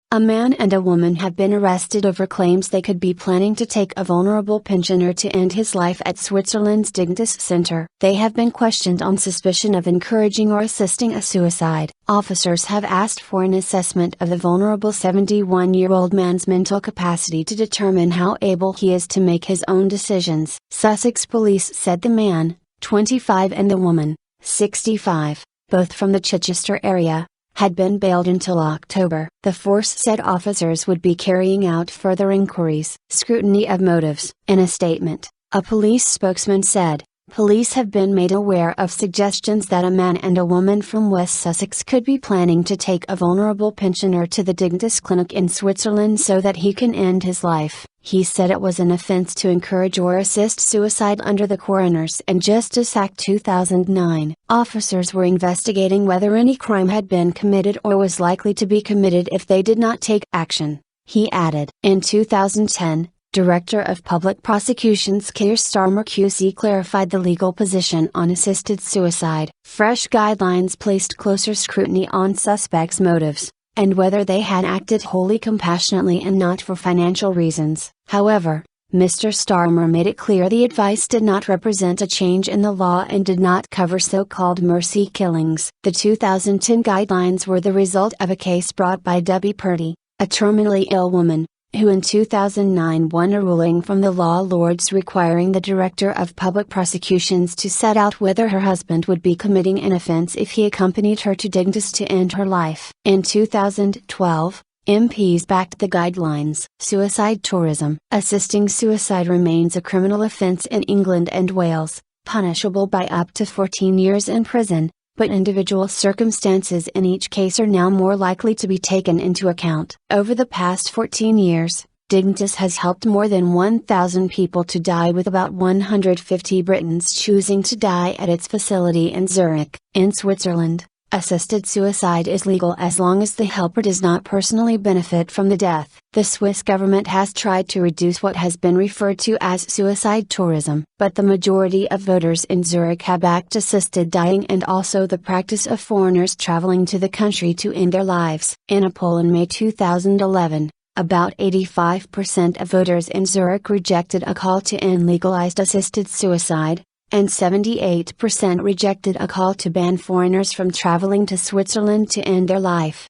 A man and a woman have been arrested over claims they could be planning to take a vulnerable pensioner to end his life at Switzerland's Dignitas Center. They have been questioned on suspicion of encouraging or assisting a suicide. Officers have asked for an assessment of the vulnerable 71-year-old man's mental capacity to determine how able he is to make his own decisions. Sussex Police said the man, 25, and the woman, 65, both from the Chichester area, had been bailed until October. The force said officers would be carrying out further inquiries. Scrutiny of motives. In a statement, a police spokesman said, "Police have been made aware of suggestions that a man and a woman from West Sussex could be planning to take a vulnerable pensioner to the Dignitas clinic in Switzerland so that he can end his life." He said it was an offence to encourage or assist suicide under the Coroners and Justice Act 2009. Officers were investigating whether any crime had been committed or was likely to be committed if they did not take action, he added. In 2010, Director of Public Prosecutions Keir Starmer QC clarified the legal position on assisted suicide. Fresh guidelines placed closer scrutiny on suspects' motives, and whether they had acted wholly compassionately and not for financial reasons. However, Mr. Starmer made it clear the advice did not represent a change in the law and did not cover so-called mercy killings. The 2010 guidelines were the result of a case brought by Debbie Purdy, a terminally ill woman, who in 2009 won a ruling from the law lords requiring the Director of Public Prosecutions to set out whether her husband would be committing an offence if he accompanied her to Dignitas to end her life. In 2012, MPs backed the guidelines. Suicide tourism. Assisting suicide remains a criminal offence in England and Wales, punishable by up to 14 years in prison, but individual circumstances in each case are now more likely to be taken into account. Over the past 14 years, Dignitas has helped more than 1,000 people to die, with about 150 Britons choosing to die at its facility in Zurich. In Switzerland, assisted suicide is legal as long as the helper does not personally benefit from the death. The Swiss government has tried to reduce what has been referred to as suicide tourism, but the majority of voters in Zurich have backed assisted dying and also the practice of foreigners traveling to the country to end their lives. In a poll in May 2011, about 85% of voters in Zurich rejected a call to end legalized assisted suicide, and 78% rejected a call to ban foreigners from traveling to Switzerland to end their life.